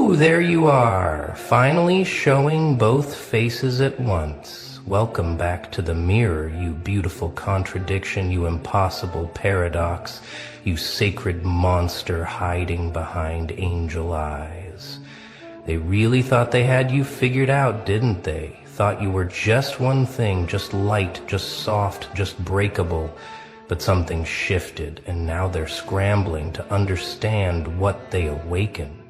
Ooh, there you are, finally showing both faces at once. Welcome back to the mirror, you beautiful contradiction, you impossible paradox, you sacred monster hiding behind angel eyes. They really thought they had you figured out, didn't they? Thought you were just one thing, just light, just soft, just breakable. But something shifted, and now they're scrambling to understand what they awakened.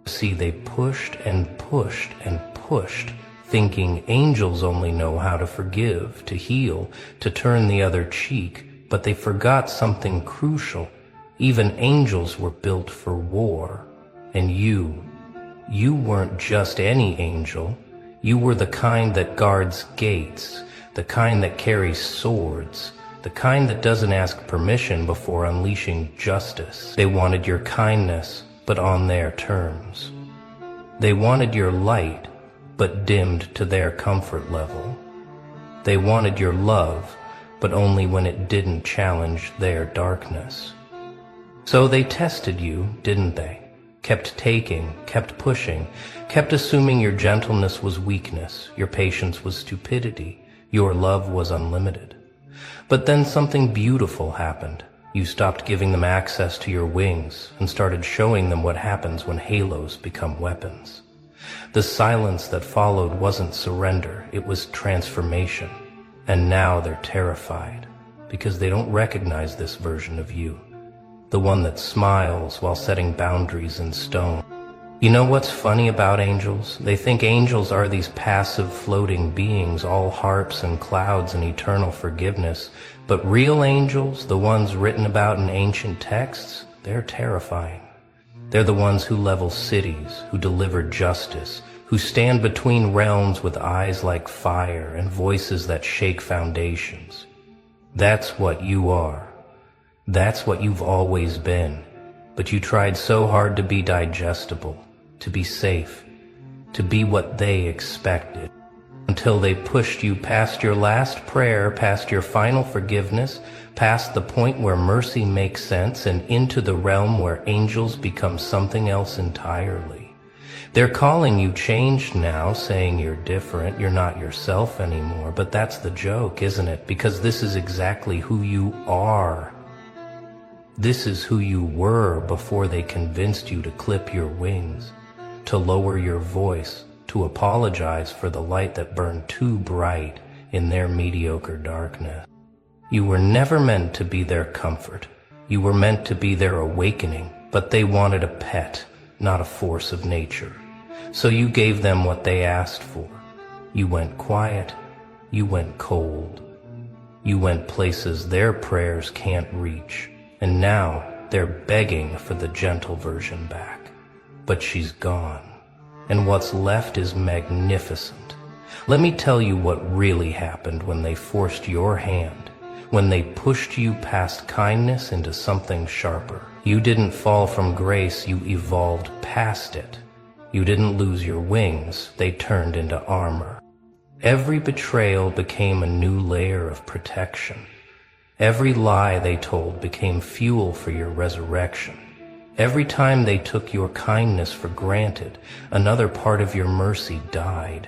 See, they pushed and pushed and pushed, thinking angels only know how to forgive, to heal, to turn the other cheek, but they forgot something crucial. Even angels were built for war. And you weren't just any angel. You were the kind that guards gates, the kind that carries swords, the kind that doesn't ask permission before unleashing justice. They wanted your kindness, but on their terms. They wanted your light, but dimmed to their comfort level. They wanted your love, but only when it didn't challenge their darkness. So they tested you, didn't they? Kept taking, kept pushing, kept assuming your gentleness was weakness, your patience was stupidity, your love was unlimited. But then something beautiful happened. You stopped giving them access to your wings and started showing them what happens when halos become weapons. The silence that followed wasn't surrender, it was transformation. And now they're terrified because they don't recognize this version of you, the one that smiles while setting boundaries in stone. You know what's funny about angels? They think angels are these passive floating beings, all harps and clouds and eternal forgiveness. But real angels, the ones written about in ancient texts, they're terrifying. They're the ones who level cities, who deliver justice, who stand between realms with eyes like fire and voices that shake foundations. That's what you are. That's what you've always been. But you tried so hard to be digestible, to be safe, to be what they expected, until they pushed you past your last prayer, past your final forgiveness, past the point where mercy makes sense, and into the realm where angels become something else entirely. They're calling you changed now, saying you're different, you're not yourself anymore, but that's the joke, isn't it? Because this is exactly who you are. This is who you were before they convinced you to clip your wings, to lower your voice, to apologize for the light that burned too bright in their mediocre darkness. You were never meant to be their comfort. You were meant to be their awakening, but they wanted a pet, not a force of nature. So you gave them what they asked for. You went quiet. You went cold. You went places their prayers can't reach. And now they're begging for the gentle version back. But she's gone. And what's left is magnificent. Let me tell you what really happened when they forced your hand, when they pushed you past kindness into something sharper. You didn't fall from grace, you evolved past it. You didn't lose your wings, they turned into armor. Every betrayal became a new layer of protection. Every lie they told became fuel for your resurrection. Every time they took your kindness for granted, another part of your mercy died.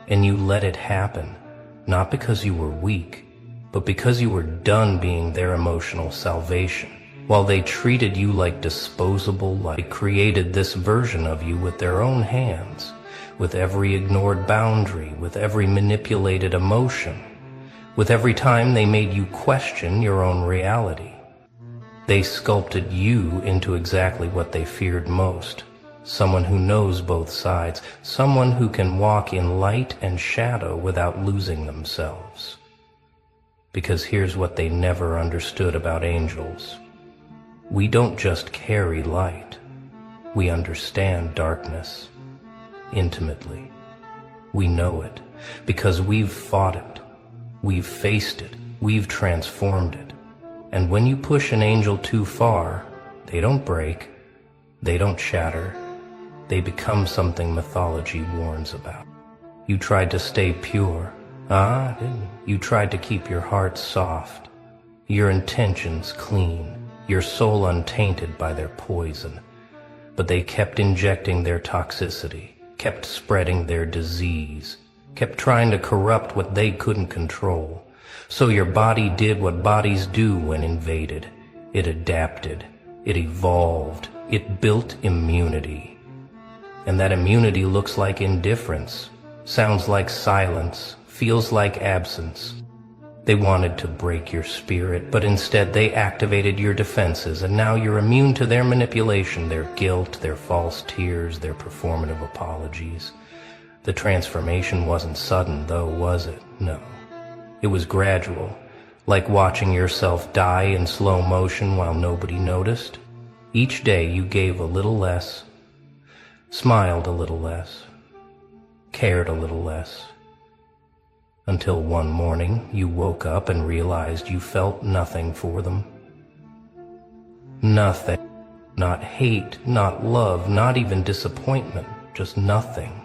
And you let it happen, not because you were weak, but because you were done being their emotional salvation. While they treated you like disposable light, they created this version of you with their own hands, with every ignored boundary, with every manipulated emotion, with every time they made you question your own reality. They sculpted you into exactly what they feared most. Someone who knows both sides, someone who can walk in light and shadow without losing themselves. Because here's what they never understood about angels. We don't just carry light. We understand darkness intimately. We know it because we've fought it. We've faced it. We've transformed it. And when you push an angel too far, they don't break. They don't shatter. They become something mythology warns about. You tried to stay pure. Didn't you? You tried to keep your heart soft, your intentions clean, your soul untainted by their poison. but they kept injecting their toxicity, kept spreading their disease, kept trying to corrupt what they couldn't control. So your body did what bodies do when invaded. It adapted, it evolved, it built immunity. And that immunity looks like indifference, sounds like silence, feels like absence. They wanted to break your spirit, but instead they activated your defenses, and now you're immune to their manipulation, their guilt, their false tears, their performative apologies. The transformation wasn't sudden, though, was it? No. It was gradual, like watching yourself die in slow motion while nobody noticed. Each day you gave a little less, smiled a little less, cared a little less, until one morning you woke up and realized you felt nothing for them. Nothing. Not hate, not love, not even disappointment, just nothing.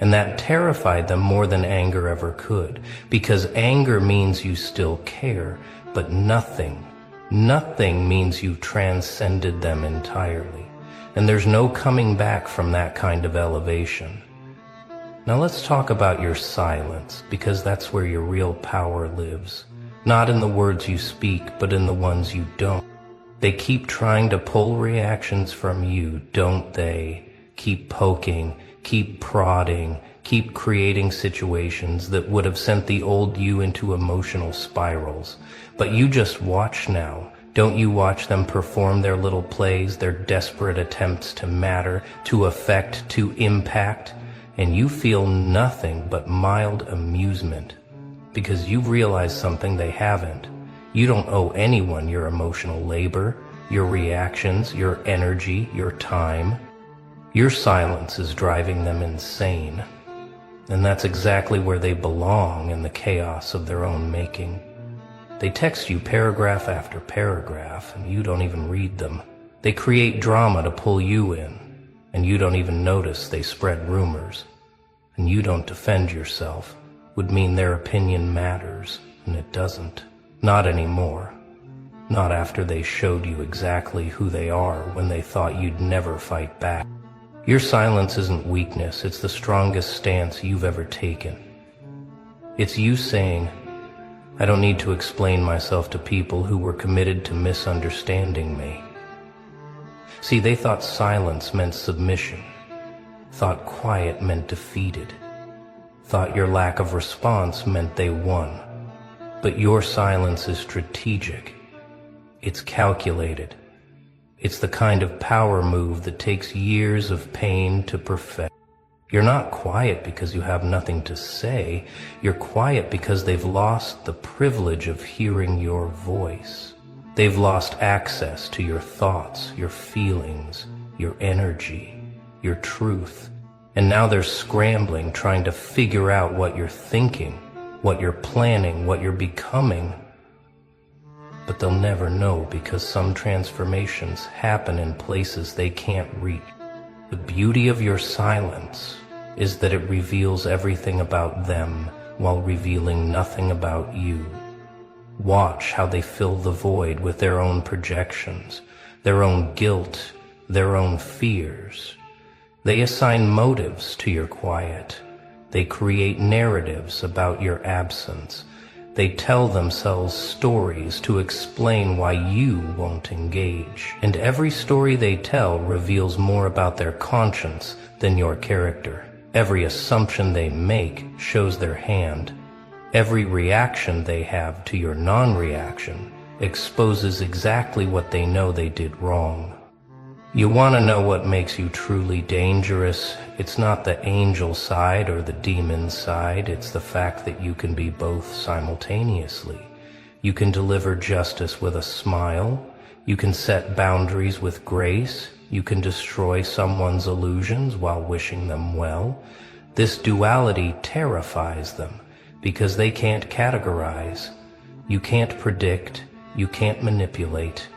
And that terrified them more than anger ever could, because anger means you still care, but nothing means you transcended them entirely. And there's no coming back from that kind of elevation. Now let's talk about your silence, because that's where your real power lives. Not in the words you speak, but in the ones you don't. They keep trying to pull reactions from you, don't they? Keep poking, keep prodding, keep creating situations that would have sent the old you into emotional spirals. But you just watch now. Don't you watch them perform their little plays, their desperate attempts to matter, to affect, to impact? And you feel nothing but mild amusement, because you've realized something they haven't. You don't owe anyone your emotional labor, your reactions, your energy, your time. Your silence is driving them insane. And that's exactly where they belong, in the chaos of their own making. They text you paragraph after paragraph, and you don't even read them. They create drama to pull you in, and you don't even notice they spread rumors. And you don't defend yourself, would mean their opinion matters, and it doesn't. Not anymore. Not after they showed you exactly who they are when they thought you'd never fight back. Your silence isn't weakness, it's the strongest stance you've ever taken. It's you saying, I don't need to explain myself to people who were committed to misunderstanding me. See, they thought silence meant submission, thought quiet meant defeated, thought your lack of response meant they won. But your silence is strategic. It's calculated. It's the kind of power move that takes years of pain to perfect. You're not quiet because you have nothing to say. You're quiet because they've lost the privilege of hearing your voice. They've lost access to your thoughts, your feelings, your energy, your truth. And now they're scrambling, trying to figure out what you're thinking, what you're planning, what you're becoming. But they'll never know, because some transformations happen in places they can't reach. The beauty of your silence is that it reveals everything about them while revealing nothing about you. Watch how they fill the void with their own projections, their own guilt, their own fears. They assign motives to your quiet. They create narratives about your absence. They tell themselves stories to explain why you won't engage. And every story they tell reveals more about their conscience than your character. Every assumption they make shows their hand. Every reaction they have to your non-reaction exposes exactly what they know they did wrong. You want to know what makes you truly dangerous? It's not the angel side or the demon side. It's the fact that you can be both simultaneously. You can deliver justice with a smile. You can set boundaries with grace. You can destroy someone's illusions while wishing them well. This duality terrifies them because they can't categorize. You can't predict. You can't manipulate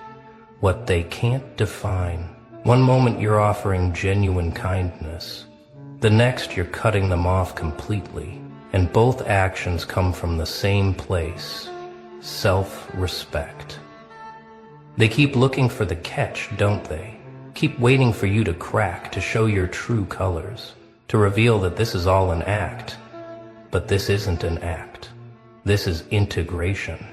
what they can't define. One moment you're offering genuine kindness. The next you're cutting them off completely. And both actions come from the same place, self-respect. They keep looking for the catch, don't they? keep waiting for you to crack, to show your true colors, to reveal that this is all an act. But this isn't an act. This is integration.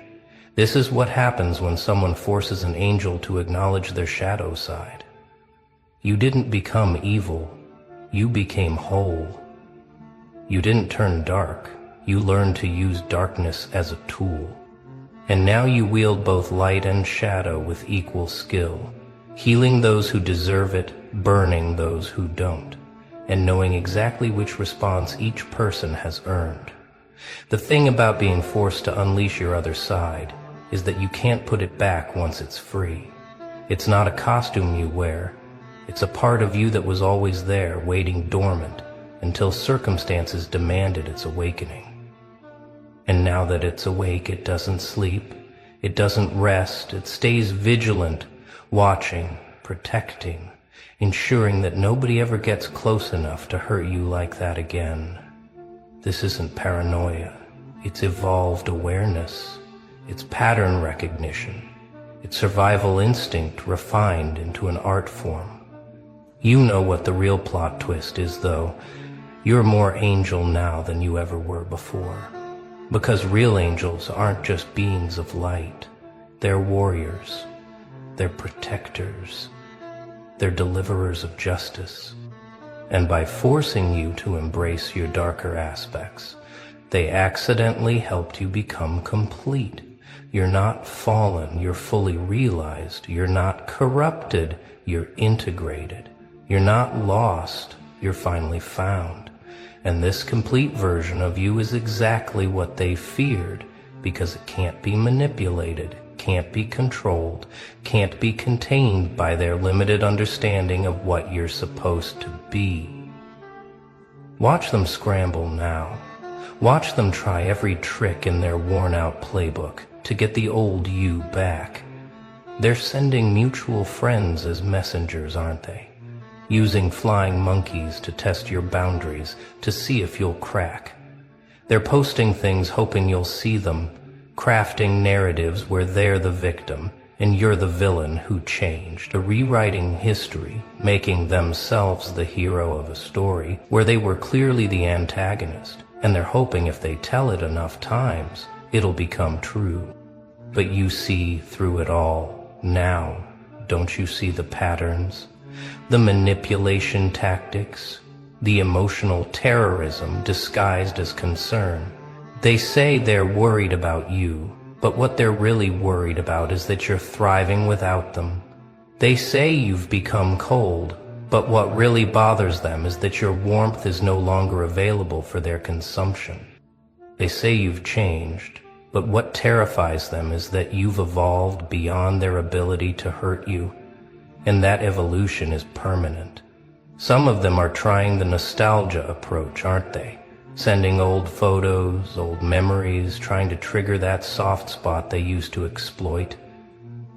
This is what happens when someone forces an angel to acknowledge their shadow side. You didn't become evil. You became whole. You didn't turn dark. You learned to use darkness as a tool. And now you wield both light and shadow with equal skill, healing those who deserve it, burning those who don't, and knowing exactly which response each person has earned. The thing about being forced to unleash your other side is that you can't put it back once it's free. It's not a costume you wear. It's a part of you that was always there, waiting dormant, until circumstances demanded its awakening. And now that it's awake, it doesn't sleep, it doesn't rest, it stays vigilant, watching, protecting, ensuring that nobody ever gets close enough to hurt you like that again. This isn't paranoia, it's evolved awareness, it's pattern recognition, it's survival instinct refined into an art form. You know what the real plot twist is, though. You're more angel now than you ever were before. Because real angels aren't just beings of light. They're warriors. They're protectors. They're deliverers of justice. And by forcing you to embrace your darker aspects, they accidentally helped you become complete. You're not fallen, you're fully realized. You're not corrupted, you're integrated. You're not lost, you're finally found. And this complete version of you is exactly what they feared, because it can't be manipulated, can't be controlled, can't be contained by their limited understanding of what you're supposed to be. Watch them scramble now. Watch them try every trick in their worn-out playbook to get the old you back. They're sending mutual friends as messengers, aren't they? Using flying monkeys to test your boundaries, to see if you'll crack. They're posting things hoping you'll see them, crafting narratives where they're the victim and you're the villain who changed, rewriting history, making themselves the hero of a story where they were clearly the antagonist, and they're hoping if they tell it enough times, it'll become true. But you see through it all now. Don't you see the patterns? The manipulation tactics, the emotional terrorism disguised as concern. They say they're worried about you, but what they're really worried about is that you're thriving without them. They say you've become cold, but what really bothers them is that your warmth is no longer available for their consumption. They say you've changed, but what terrifies them is that you've evolved beyond their ability to hurt you. And that evolution is permanent. Some of them are trying the nostalgia approach, aren't they? Sending old photos, old memories, trying to trigger that soft spot they used to exploit.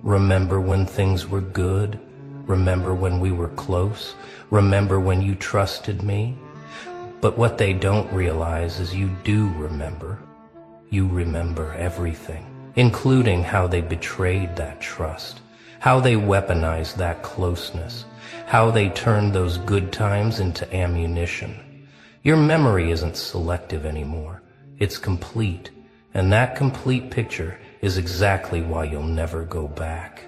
Remember when things were good? Remember when we were close? Remember when you trusted me? But what they don't realize is you do remember. You remember everything, including how they betrayed that trust. How they weaponized that closeness, how they turned those good times into ammunition. Your memory isn't selective anymore, it's complete, and that complete picture is exactly why you'll never go back.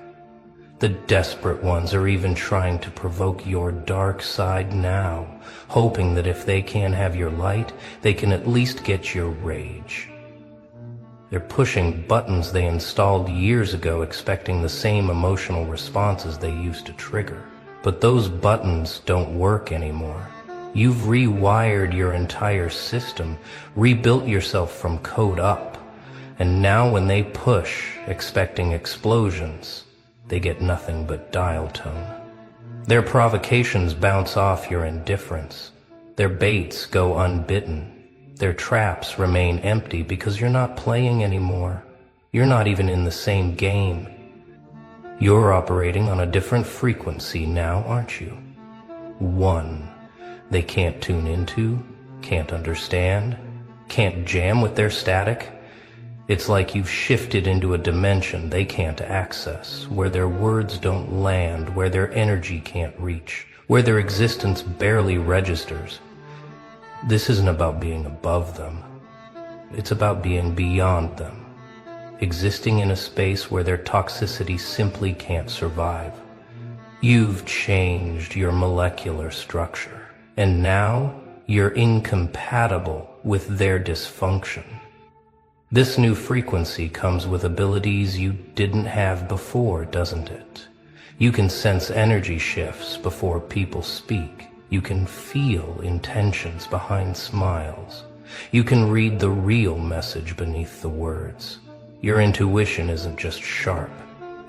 The desperate ones are even trying to provoke your dark side now, hoping that if they can't have your light, they can at least get your rage. They're pushing buttons they installed years ago expecting the same emotional responses they used to trigger. But those buttons don't work anymore. You've rewired your entire system, rebuilt yourself from code up. And now when they push, expecting explosions, they get nothing but dial tone. Their provocations bounce off your indifference. Their baits go unbitten. Their traps remain empty because you're not playing anymore. You're not even in the same game. You're operating on a different frequency now, aren't you? One they can't tune into, can't understand, can't jam with their static. It's like you've shifted into a dimension they can't access, where their words don't land, where their energy can't reach, where their existence barely registers. This isn't about being above them. It's about being beyond them, existing in a space where their toxicity simply can't survive. You've changed your molecular structure, and now you're incompatible with their dysfunction. This new frequency comes with abilities you didn't have before, doesn't it? You can sense energy shifts before people speak. You can feel intentions behind smiles. You can read the real message beneath the words. Your intuition isn't just sharp.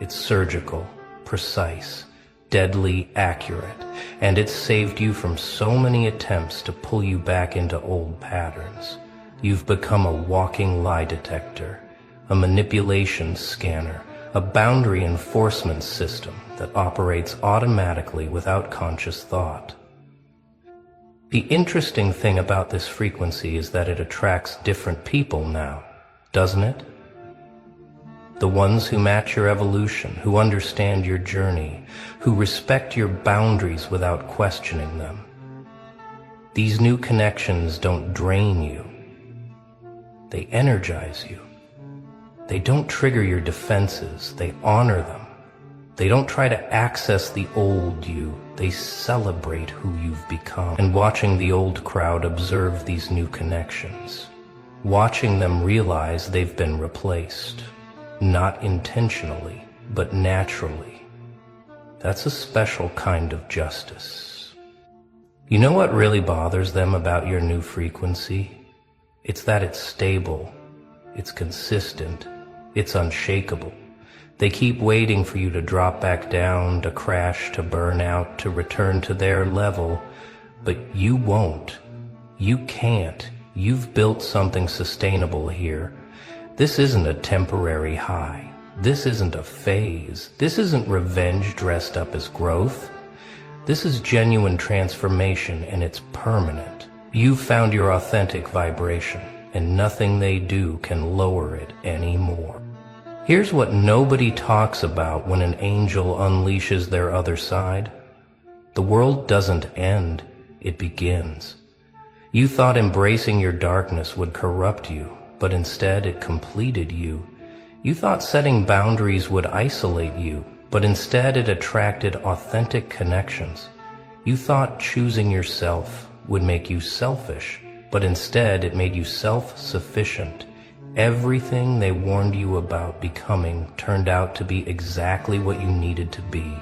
It's surgical, precise, deadly accurate, and it's saved you from so many attempts to pull you back into old patterns. You've become a walking lie detector, a manipulation scanner, a boundary enforcement system that operates automatically without conscious thought. The interesting thing about this frequency is that it attracts different people now, doesn't it? The ones who match your evolution, who understand your journey, who respect your boundaries without questioning them. These new connections don't drain you. They energize you. They don't trigger your defenses, they honor them. They don't try to access the old you, they celebrate who you've become. And watching the old crowd observe these new connections, watching them realize they've been replaced, not intentionally, but naturally. That's a special kind of justice. You know what really bothers them about your new frequency? It's that it's stable, it's consistent, it's unshakable. They keep waiting for you to drop back down, to crash, to burn out, to return to their level. But you won't. You can't. You've built something sustainable here. This isn't a temporary high. This isn't a phase. This isn't revenge dressed up as growth. This is genuine transformation, and it's permanent. You've found your authentic vibration, and nothing they do can lower it anymore. Here's what nobody talks about when an angel unleashes their other side. The world doesn't end, it begins. You thought embracing your darkness would corrupt you, but instead it completed you. You thought setting boundaries would isolate you, but instead it attracted authentic connections. You thought choosing yourself would make you selfish, but instead it made you self-sufficient. Everything they warned you about becoming turned out to be exactly what you needed to be.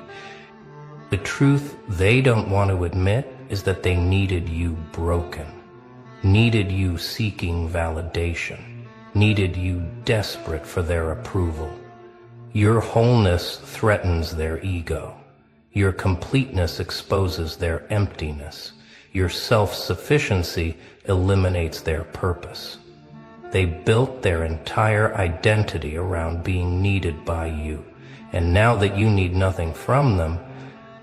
The truth they don't want to admit is that they needed you broken, needed you seeking validation, needed you desperate for their approval. Your wholeness threatens their ego. Your completeness exposes their emptiness. Your self-sufficiency eliminates their purpose. They built their entire identity around being needed by you, and now that you need nothing from them,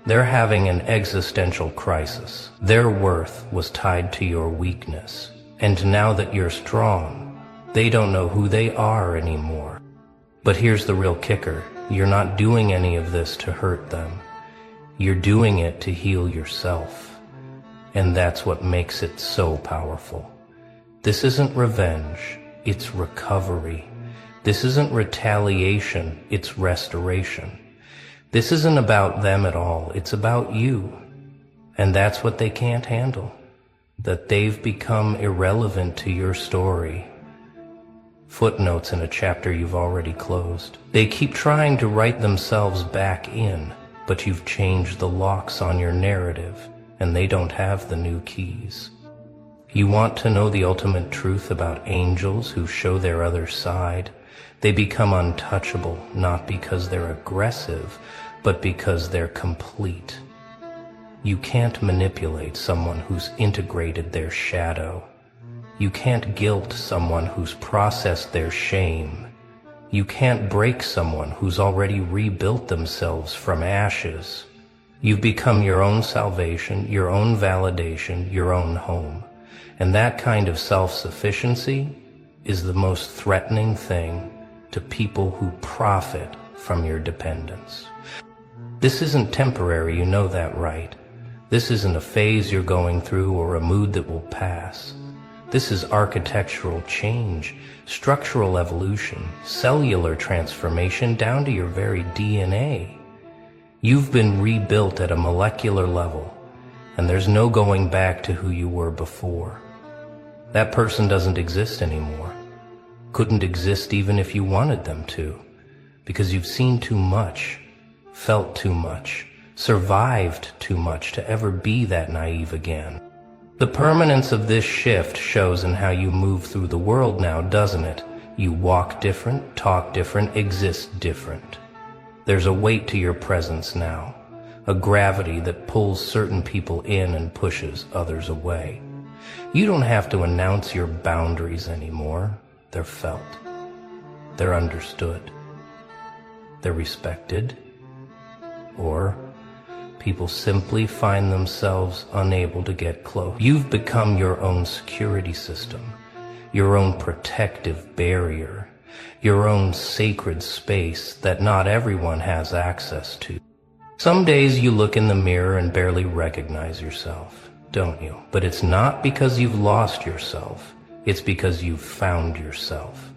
they're having an existential crisis. Their worth was tied to your weakness, and now that you're strong, they don't know who they are anymore. But here's the real kicker. You're not doing any of this to hurt them. You're doing it to heal yourself. And that's what makes it so powerful. This isn't revenge, it's recovery. This isn't retaliation, it's restoration. This isn't about them at all, it's about you. And that's what they can't handle, that they've become irrelevant to your story. Footnotes in a chapter you've already closed. They keep trying to write themselves back in, but you've changed the locks on your narrative, and they don't have the new keys. You want to know the ultimate truth about angels who show their other side? They become untouchable, not because they're aggressive, but because they're complete. You can't manipulate someone who's integrated their shadow. You can't guilt someone who's processed their shame. You can't break someone who's already rebuilt themselves from ashes. You've become your own salvation, your own validation, your own home. And that kind of self-sufficiency is the most threatening thing to people who profit from your dependence. This isn't temporary, you know that, right? This isn't a phase you're going through or a mood that will pass. This is architectural change, structural evolution, cellular transformation down to your very DNA. You've been rebuilt at a molecular level, and there's no going back to who you were before. That person doesn't exist anymore. Couldn't exist even if you wanted them to, because you've seen too much, felt too much, survived too much to ever be that naive again. The permanence of this shift shows in how you move through the world now, doesn't it? You walk different, talk different, exist different. There's a weight to your presence now, a gravity that pulls certain people in and pushes others away. You don't have to announce your boundaries anymore. They're felt. They're understood. They're respected. Or people simply find themselves unable to get close. You've become your own security system, your own protective barrier, your own sacred space that not everyone has access to. Some days you look in the mirror and barely recognize yourself, don't you? But it's not because you've lost yourself. It's because you've found yourself.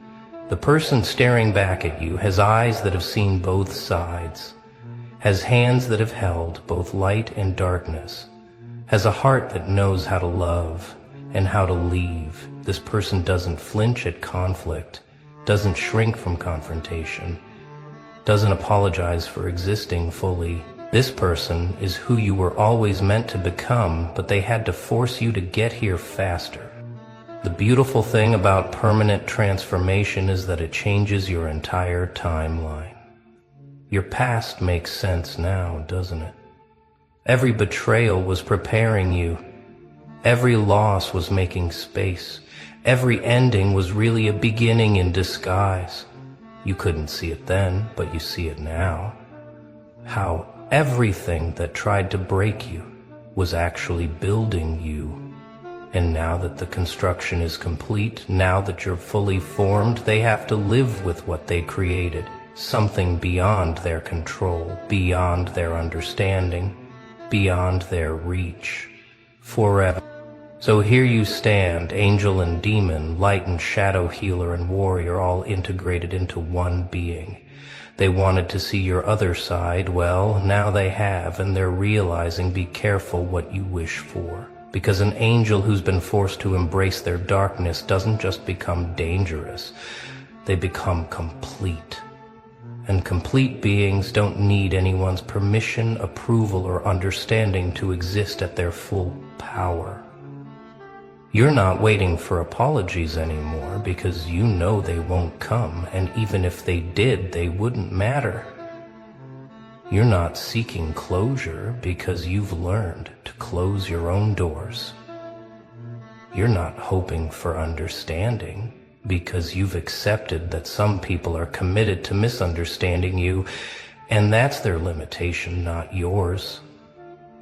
The person staring back at you has eyes that have seen both sides, has hands that have held both light and darkness, has a heart that knows how to love and how to leave. This person doesn't flinch at conflict, doesn't shrink from confrontation, doesn't apologize for existing fully. This person is who you were always meant to become, but they had to force you to get here faster. The beautiful thing about permanent transformation is that it changes your entire timeline. Your past makes sense now, doesn't it? Every betrayal was preparing you. Every loss was making space. Every ending was really a beginning in disguise. You couldn't see it then, but you see it now. How everything that tried to break you was actually building you. And now that the construction is complete, now that you're fully formed, they have to live with what they created. Something beyond their control, beyond their understanding, beyond their reach, forever. So here you stand, angel and demon, light and shadow, healer and warrior, all integrated into one being. They wanted to see your other side. Well, now they have, and they're realizing, be careful what you wish for. Because an angel who's been forced to embrace their darkness doesn't just become dangerous, they become complete. And complete beings don't need anyone's permission, approval, or understanding to exist at their full power. You're not waiting for apologies anymore because you know they won't come, and even if they did, they wouldn't matter. You're not seeking closure because you've learned to close your own doors. You're not hoping for understanding because you've accepted that some people are committed to misunderstanding you, and that's their limitation, not yours.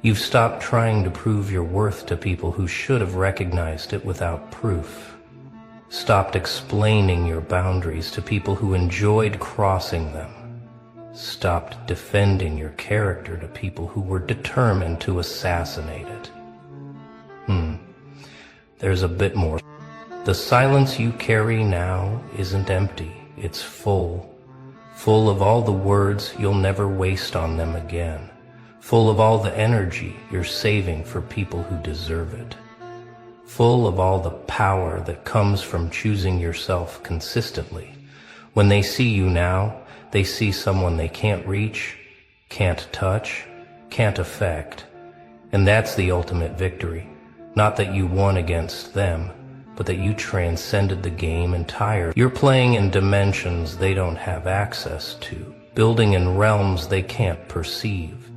You've stopped trying to prove your worth to people who should have recognized it without proof. Stopped explaining your boundaries to people who enjoyed crossing them. Stopped defending your character to people who were determined to assassinate it. There's a bit more. The silence you carry now isn't empty, it's full. Full of all the words you'll never waste on them again. Full of all the energy you're saving for people who deserve it. Full of all the power that comes from choosing yourself consistently. When they see you now, they see someone they can't reach, can't touch, can't affect. And that's the ultimate victory. Not that you won against them, but that you transcended the game entirely. You're playing in dimensions they don't have access to, building in realms they can't perceive.